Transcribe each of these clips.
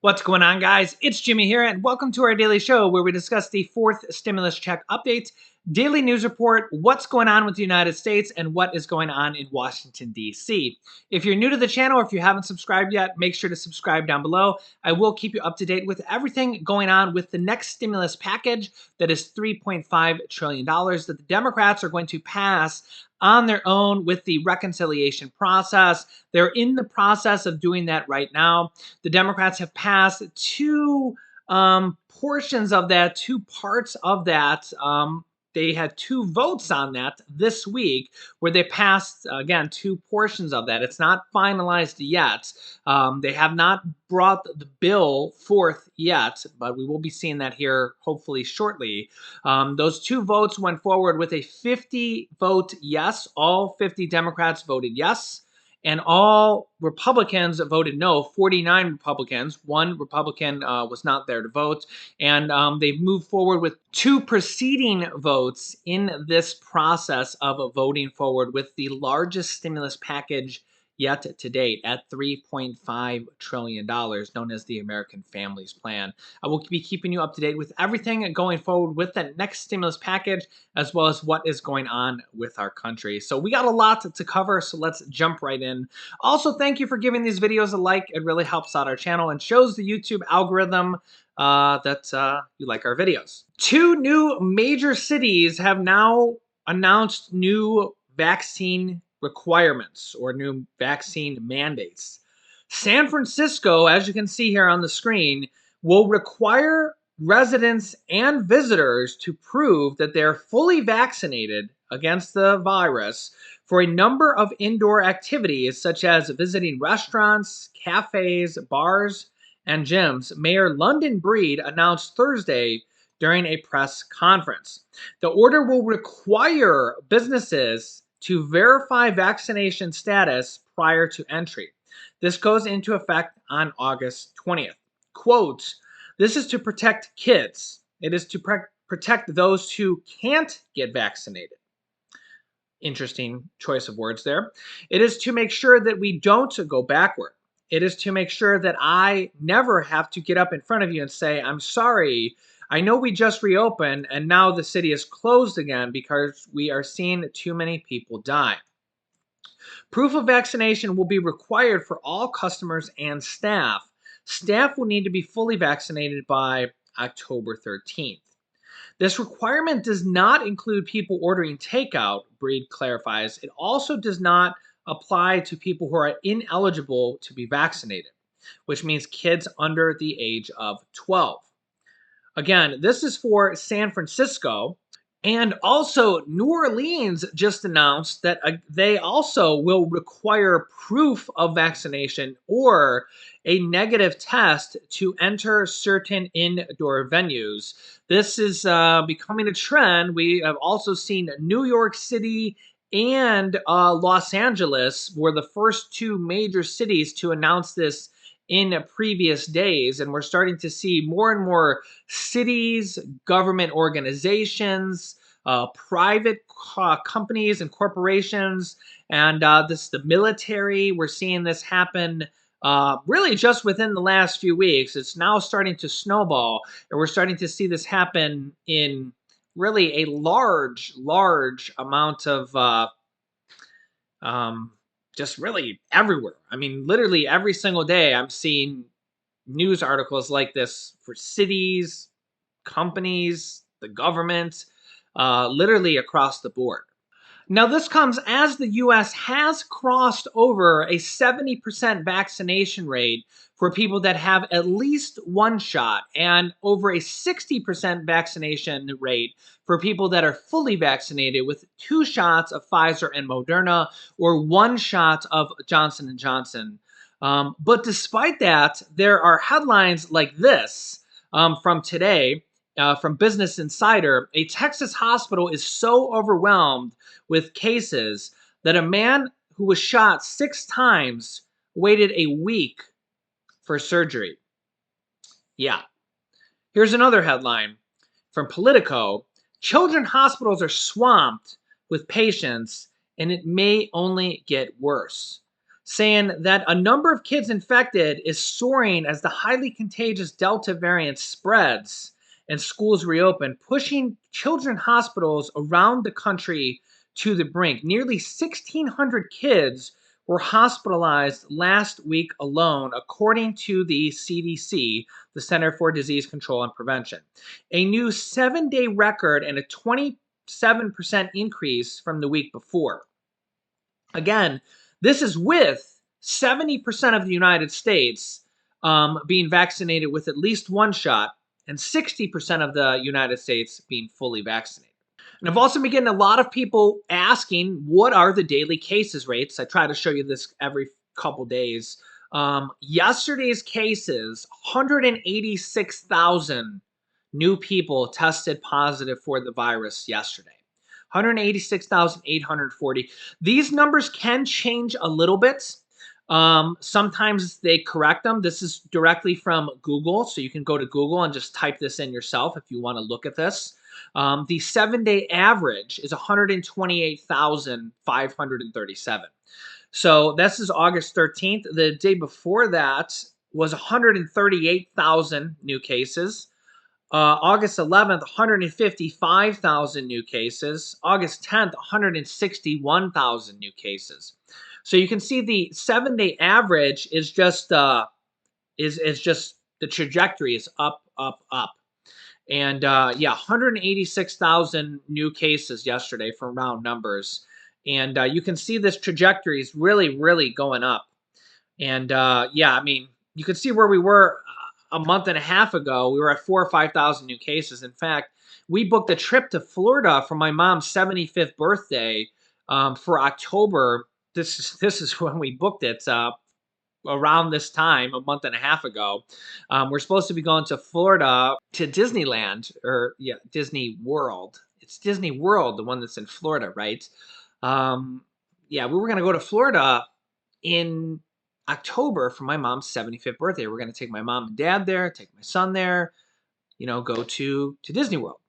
What's going on, guys? It's Jimmy here, and welcome to our daily show where we discuss the fourth stimulus check updates, daily news report, what's going on with the United States, and what is going on in Washington, D.C. If you're new to the channel or if you haven't subscribed yet, make sure to subscribe down below. I will keep you up to date with everything going on with the next stimulus package that is $3.5 trillion that the Democrats are going to pass on their own with the reconciliation process. They're in the process of doing that right now. The Democrats have passed two portions of that, two parts of that. They had two votes on that this week where they passed, again, two portions of that. It's not finalized yet. They have not brought the bill forth yet, but we will be seeing that here hopefully shortly. Those two votes went forward with a 50-vote yes. All 50 Democrats voted yes. And all Republicans voted no. 49 Republicans. One Republican was not there to vote. And they've moved forward with two preceding votes in this process of voting forward with the largest stimulus package yet to date at $3.5 trillion, known as the American Families Plan. I will be keeping you up to date with everything going forward with that next stimulus package, as well as what is going on with our country. So we got a lot to cover, so let's jump right in. Also, thank you for giving these videos a like. It really helps out our channel and shows the YouTube algorithm that you like our videos. Two new major cities have now announced new vaccine requirements or new vaccine mandates. San Francisco, as you can see here on the screen, will require residents and visitors to prove that they're fully vaccinated against the virus for a number of indoor activities such as visiting restaurants, cafes, bars, and gyms, Mayor London Breed announced Thursday during a press conference. The order will require businesses to verify vaccination status prior to entry. This goes into effect on August 20th. Quote, "This is to protect kids. It is to protect those who can't get vaccinated." Interesting choice of words there. "It is to make sure that we don't go backward. It is to make sure that I never have to get up in front of you and say, 'I'm sorry. I know we just reopened and now the city is closed again because we are seeing too many people die.' Proof of vaccination will be required for all customers and staff. Staff will need to be fully vaccinated by October 13th. This requirement does not include people ordering takeout," Breed clarifies. "It also does not apply to people who are ineligible to be vaccinated, which means kids under the age of 12. Again, this is for San Francisco. And also, New Orleans just announced that they also will require proof of vaccination or a negative test to enter certain indoor venues. This is becoming a trend. We have also seen New York City and Los Angeles were the first two major cities to announce this in previous days, and we're starting to see more and more cities, government organizations, private companies and corporations, and the military. We're seeing this happen really just within the last few weeks. It's now starting to snowball, and we're starting to see this happen in really a large amount of just really everywhere. I mean, literally every single day I'm seeing news articles like this for cities, companies, the government, literally across the board. Now, this comes as the U.S. has crossed over a 70% vaccination rate for people that have at least one shot and over a 60% vaccination rate for people that are fully vaccinated with two shots of Pfizer and Moderna or one shot of Johnson & Johnson. But despite that, there are headlines like this from today. From Business Insider, a Texas hospital is so overwhelmed with cases that a man who was shot 6 times waited a week for surgery. Yeah. Here's another headline from Politico. Children's hospitals are swamped with patients, and it may only get worse. saying that a number of kids infected is soaring as the highly contagious Delta variant spreads and schools reopen, pushing children's hospitals around the country to the brink. Nearly 1,600 kids were hospitalized last week alone, according to the CDC, the Center for Disease Control and Prevention. A new 7-day record and a 27% increase from the week before. Again, this is with 70% of the United States being vaccinated with at least one shot and 60% of the United States being fully vaccinated. And I've also been getting a lot of people asking, what are the daily cases rates? I try to show you this every couple days. Yesterday's cases, 186,000 new people tested positive for the virus yesterday. 186,840. These numbers can change a little bit. Sometimes they correct them. This is directly from Google, so you can go to Google and just type this in yourself if you want to look at this. The 7-day average is 128,537. So this is August 13th. The day before that was 138,000 new cases. August 11th, 155,000 new cases. August 10th, 161,000 new cases. So you can see the 7-day average is just is just the trajectory is up, up, up. And yeah, 186,000 new cases yesterday from round numbers. And you can see this trajectory is really, really going up. And yeah, I mean, you could see where we were a month and a half ago. We were at 4,000 or 5,000 new cases. In fact, we booked a trip to Florida for my mom's 75th birthday for October. This is when we booked it. Around this time, a month and a half ago. We're supposed to be going to Florida to Disneyland, or yeah, Disney World. It's Disney World, the one that's in Florida, right? Yeah, we were going to go to Florida in October for my mom's 75th birthday. We're going to take my mom and dad there, take my son there, go to Disney World.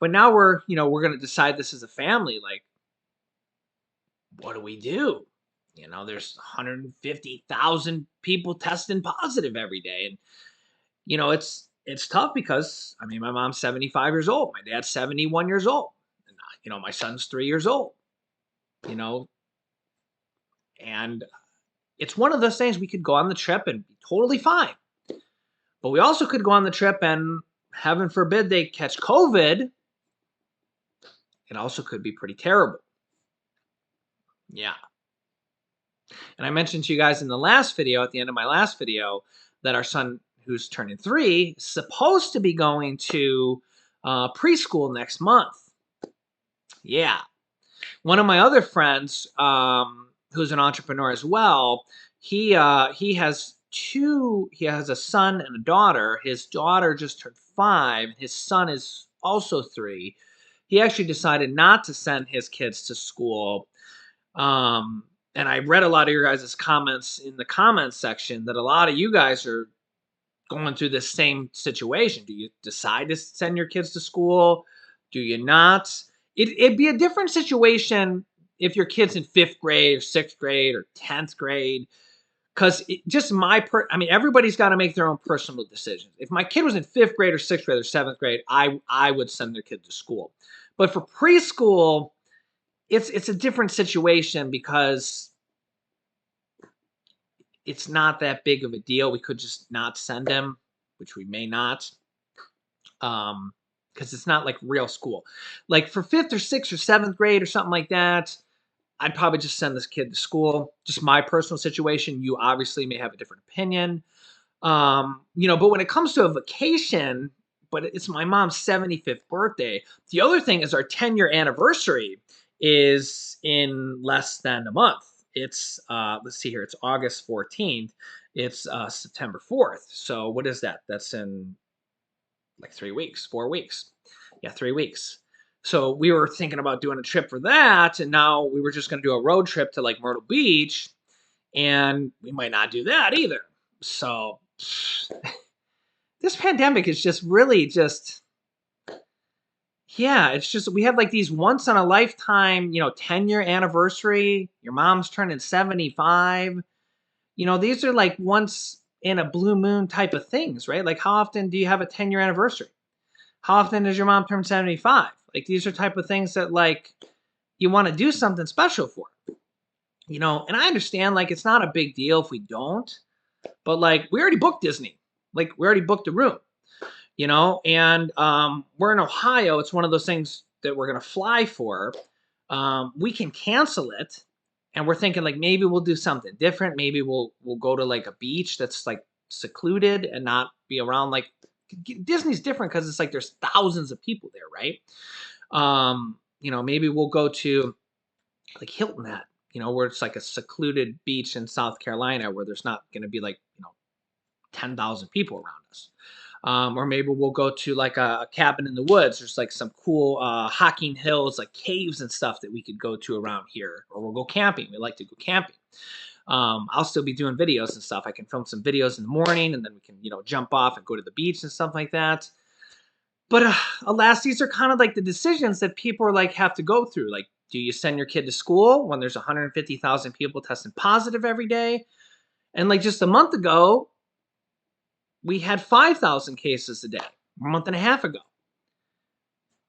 But now we're going to decide this as a family. Like, what do we do? There's 150,000 people testing positive every day. And, it's tough because, I mean, my mom's 75 years old. My dad's 71 years old. And, my son's 3 years old, and it's one of those things. We could go on the trip and be totally fine. But we also could go on the trip and, heaven forbid, they catch COVID. It also could be pretty terrible. Yeah. And I mentioned to you guys in the last video, at the end of my last video, that our son, who's turning 3, is supposed to be going to preschool next month. Yeah. One of my other friends, who's an entrepreneur as well, he has a son and a daughter. His daughter just turned 5. His son is also 3. He actually decided not to send his kids to school. And I read a lot of your guys' comments in the comments section that a lot of you guys are going through this same situation. Do you decide to send your kids to school? Do you not? It'd be a different situation if your kid's in 5th grade or 6th grade or 10th grade. Because I mean, everybody's got to make their own personal decisions. If my kid was in 5th grade or 6th grade or 7th grade, I would send their kid to school. But for preschool, it's a different situation because it's not that big of a deal. We could just not send him, which we may not, because it's not like real school. Like for 5th or 6th or 7th grade or something like that, I'd probably just send this kid to school. Just my personal situation. You obviously may have a different opinion. But when it comes to a vacation, but it's my mom's 75th birthday. The other thing is our 10-year anniversary is in less than a month. It's, let's see here, it's August 14th. It's September 4th. So what is that? That's in like 3 weeks, 4 weeks. Yeah, 3 weeks. So we were thinking about doing a trip for that. And now we were just going to do a road trip to like Myrtle Beach. And we might not do that either. So this pandemic is just really just, Yeah, it's just we have like these once in a lifetime, 10-year anniversary. Your mom's turning 75. These are like once in a blue moon type of things, right? Like how often do you have a 10-year anniversary? How often does your mom turn 75? Like these are type of things that like you want to do something special for. And I understand like it's not a big deal if we don't, but like we already booked Disney. Like we already booked a room. And we're in Ohio. It's one of those things that we're going to fly for. We can cancel it, and we're thinking like maybe we'll do something different. Maybe we'll go to like a beach that's like secluded and not be around like Disney's different because it's like there's thousands of people there, right? Maybe we'll go to like Hilton Head, where it's like a secluded beach in South Carolina where there's not going to be like 10,000 people around us. Or maybe we'll go to like a cabin in the woods. There's like some cool hiking hills, like caves and stuff that we could go to around here. Or we'll go camping. We like to go camping. I'll still be doing videos and stuff. I can film some videos in the morning, and then we can, jump off and go to the beach and stuff like that. But alas, these are kind of like the decisions that people are like have to go through. Like, do you send your kid to school when there's 150,000 people testing positive every day? And like just a month ago, we had 5,000 cases a day, a month and a half ago.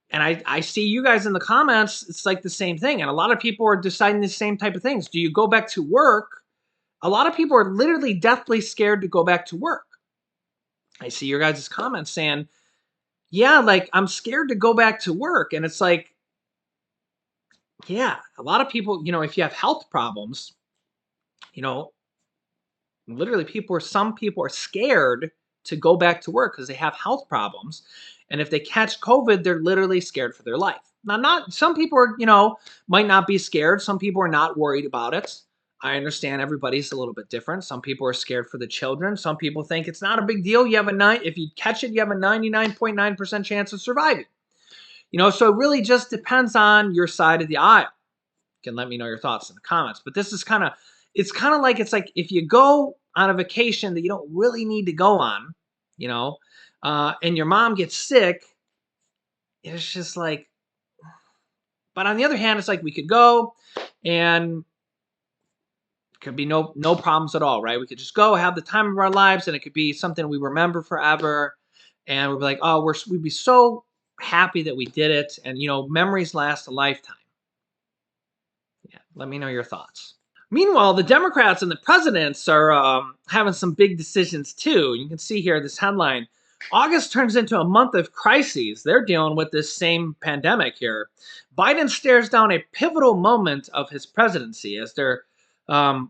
And I see you guys in the comments, it's like the same thing. And a lot of people are deciding the same type of things. Do you go back to work? A lot of people are literally deathly scared to go back to work. I see your guys' comments saying, yeah, like I'm scared to go back to work. And it's like, yeah, a lot of people, if you have health problems, you know, literally some people are scared to go back to work because they have health problems. And if they catch COVID, they're literally scared for their life. Now, not some people are, might not be scared. Some people are not worried about it. I understand everybody's a little bit different. Some people are scared for the children. Some people think it's not a big deal. If you catch it, you have a 99.9% chance of surviving. So it really just depends on your side of the aisle. You can let me know your thoughts in the comments. But this is it's like if you go on a vacation that you don't really need to go on, and your mom gets sick, it's just like, but on the other hand, it's like we could go and could be no problems at all, right? We could just go have the time of our lives, and it could be something we remember forever, and we'll be like, oh, we'd be so happy that we did it, and memories last a lifetime. Yeah, let me know your thoughts. Meanwhile, the Democrats and the presidents are having some big decisions too. You can see here this headline: August turns into a month of crises. They're dealing with this same pandemic here. Biden stares down a pivotal moment of his presidency as they're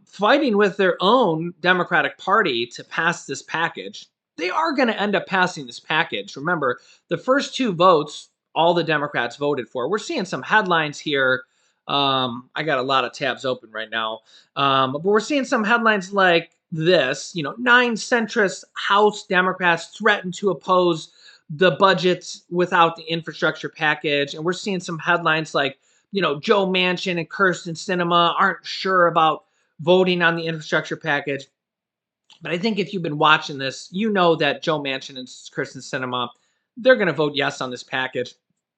fighting with their own Democratic Party to pass this package. They are going to end up passing this package. Remember, the first two votes, all the Democrats voted for. We're seeing some headlines here. I got a lot of tabs open right now. But we're seeing some headlines like this, 9 centrist House Democrats threaten to oppose the budget without the infrastructure package. And we're seeing some headlines like, Joe Manchin and Kirsten Sinema aren't sure about voting on the infrastructure package. But I think if you've been watching this, you know that Joe Manchin and Kirsten Sinema, they're going to vote yes on this package.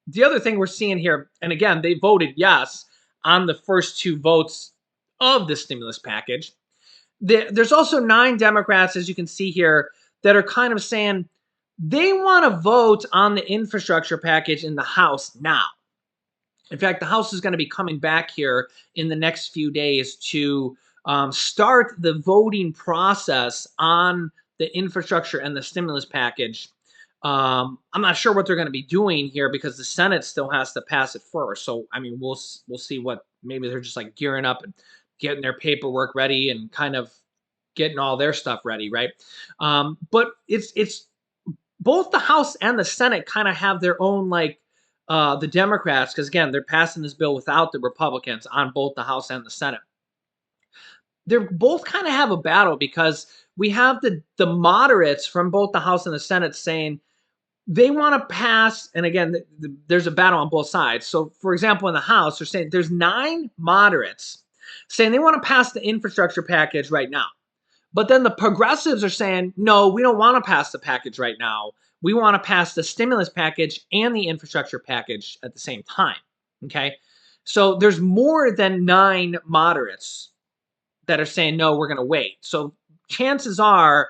The other thing we're seeing here, and again, they voted yes on the first two votes of the stimulus package. There's also 9 Democrats, as you can see here, that are kind of saying they want to vote on the infrastructure package in the House now. In fact, the House is going to be coming back here in the next few days to start the voting process on the infrastructure and the stimulus package. I'm not sure what they're going to be doing here because the Senate still has to pass it first. So, I mean, we'll see what maybe they're just like gearing up and getting their paperwork ready and kind of getting all their stuff ready, right? But it's both the House and the Senate kind of have their own like the Democrats, because again, they're passing this bill without the Republicans on both the House and the Senate. They're both kind of have a battle because we have the moderates from both the House and the Senate saying they want to pass, and again, there's a battle on both sides. So, for example, in the House, they're saying there's 9 moderates saying they want to pass the infrastructure package right now. But then the progressives are saying, no, we don't want to pass the package right now. we want to pass the stimulus package and the infrastructure package at the same time. Okay. So there's more than 9 moderates that are saying, no, we're going to wait. So chances are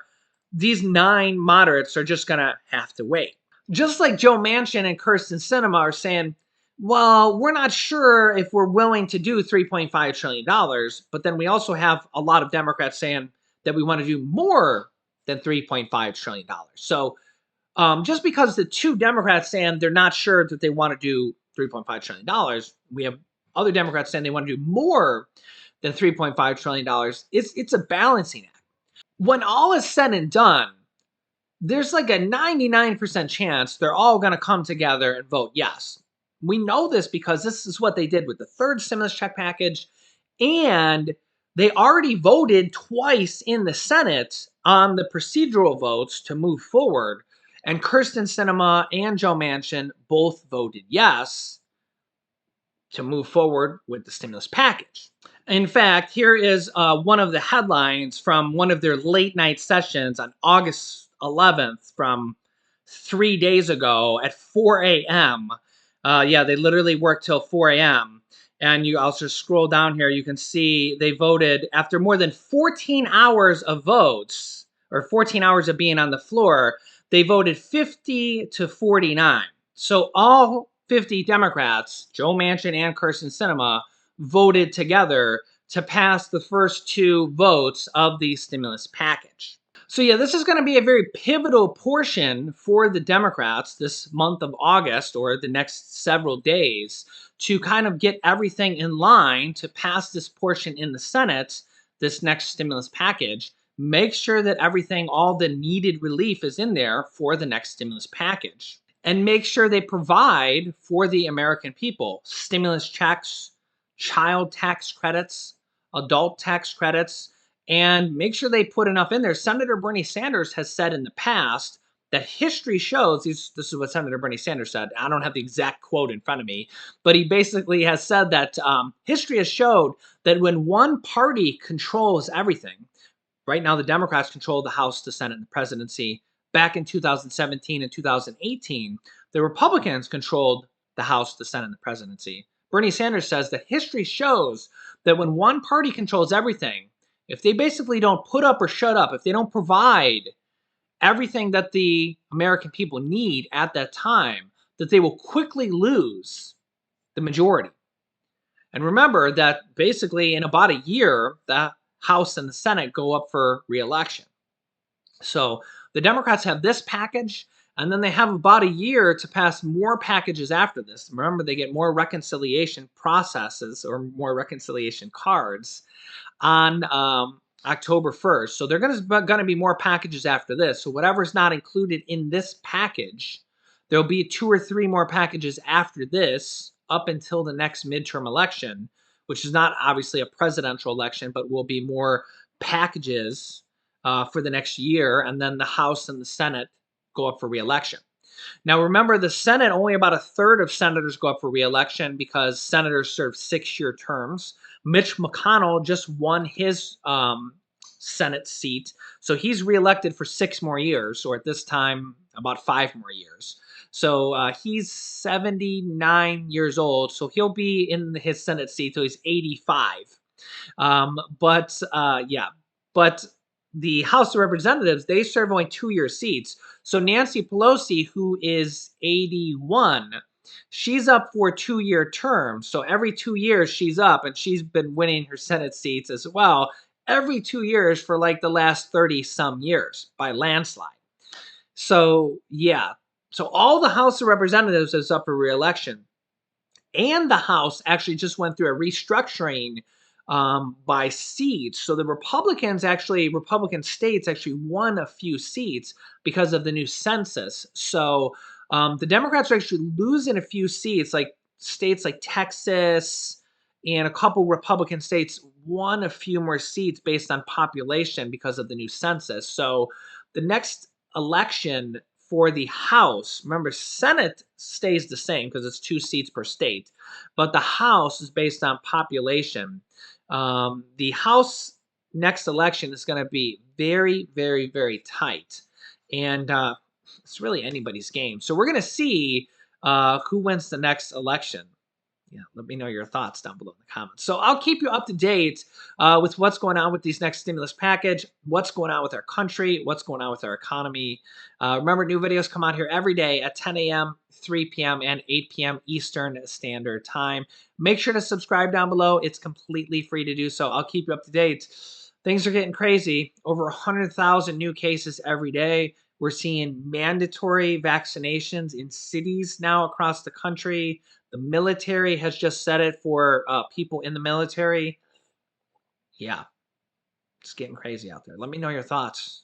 these 9 moderates are just going to have to wait. Just like Joe Manchin and Kirsten Sinema are saying, well, we're not sure if we're willing to do $3.5 trillion. But then we also have a lot of Democrats saying that we want to do more than $3.5 trillion. So just because the 2 Democrats saying they're not sure that they want to do $3.5 trillion, we have other Democrats saying they want to do more than $3.5 trillion. It's a balancing act. When all is said and done, there's like a 99% chance they're all going to come together and vote yes. We know this because this is what they did with the 3rd stimulus check package, and they already voted twice in the Senate on the procedural votes to move forward, and Kirsten Sinema and Joe Manchin both voted yes to move forward with the stimulus package. In fact, here is one of the headlines from one of their late night sessions on August 11th from 3 days ago at 4 a.m. Yeah, they literally worked till 4 a.m. And you also scroll down here, you can see they voted after more than 14 hours of votes, or 14 hours of being on the floor, they voted 50 to 49. So all 50 Democrats, Joe Manchin and Kirsten Sinema, voted together to pass the first 2 votes of the stimulus package. So yeah, this is going to be a very pivotal portion for the Democrats this month of August, or the next several days, to kind of get everything in line to pass this portion in the Senate, this next stimulus package. Make sure that everything, all the needed relief is in there for the next stimulus package. And make sure they provide for the American people stimulus checks, child tax credits, adult tax credits, and make sure they put enough in there. Senator Bernie Sanders has said in the past that history shows, this is what Senator Bernie Sanders said. I don't have the exact quote in front of me, but he basically has said that history has showed that when one party controls everything, right now the Democrats control the House, the Senate, and the presidency. Back in 2017 and 2018, the Republicans controlled the House, the Senate, and the presidency. Bernie Sanders says that history shows that when one party controls everything, if they basically don't put up or shut up, if they don't provide everything that the American people need at that time, that they will quickly lose the majority. And remember that basically in about a year, the House and the Senate go up for re-election. So the Democrats have this package, and then they have about a year to pass more packages after this. Remember, they get more reconciliation processes or more reconciliation cards on October 1st. So they're going to be more packages after this. So whatever's not included in this package, there'll be 2 or 3 more packages after this up until the next midterm election, which is not obviously a presidential election, but will be more packages for the next year. And then the House and the Senate go up for re-election. Now, remember, the Senate, only about a third of senators go up for re-election because senators serve 6-year terms. Mitch McConnell just won his Senate seat, so he's re-elected for 6 more years, or at this time, about 5 more years. So he's 79 years old, so he'll be in his Senate seat till he's 85. But the House of Representatives, they serve only 2-year seats. So Nancy Pelosi, who is 81, she's up for a 2-year term. So every 2 years she's up, and she's been winning her Senate seats as well every 2 years for like the last 30 some years by landslide. So yeah, so all the House of Representatives is up for re-election. And the House actually just went through a restructuring by seats. So the Republican states actually won a few seats because of the new census. So the Democrats are actually losing a few seats, like states like Texas and a couple Republican states won a few more seats based on population because of the new census. So the next election for the House, remember, Senate stays the same because it's 2 seats per state, but the House is based on population. The House next election is going to be very, very, very tight. And it's really anybody's game. So we're going to see who wins the next election. Yeah, let me know your thoughts down below in the comments. So I'll keep you up to date with what's going on with these next stimulus package, what's going on with our country, what's going on with our economy. Remember, new videos come out here every day at 10 a.m., 3 p.m., and 8 p.m. Eastern Standard Time. Make sure to subscribe down below. It's completely free to do so. I'll keep you up to date. Things are getting crazy. Over 100,000 new cases every day. We're seeing mandatory vaccinations in cities now across the country. The military has just said it for people in the military. Yeah, it's getting crazy out there. Let me know your thoughts.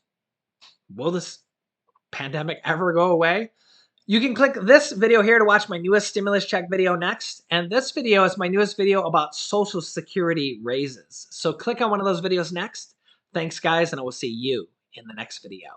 Will this pandemic ever go away? You can click this video here to watch my newest stimulus check video next. And this video is my newest video about Social Security raises. So click on one of those videos next. Thanks, guys, and I will see you in the next video.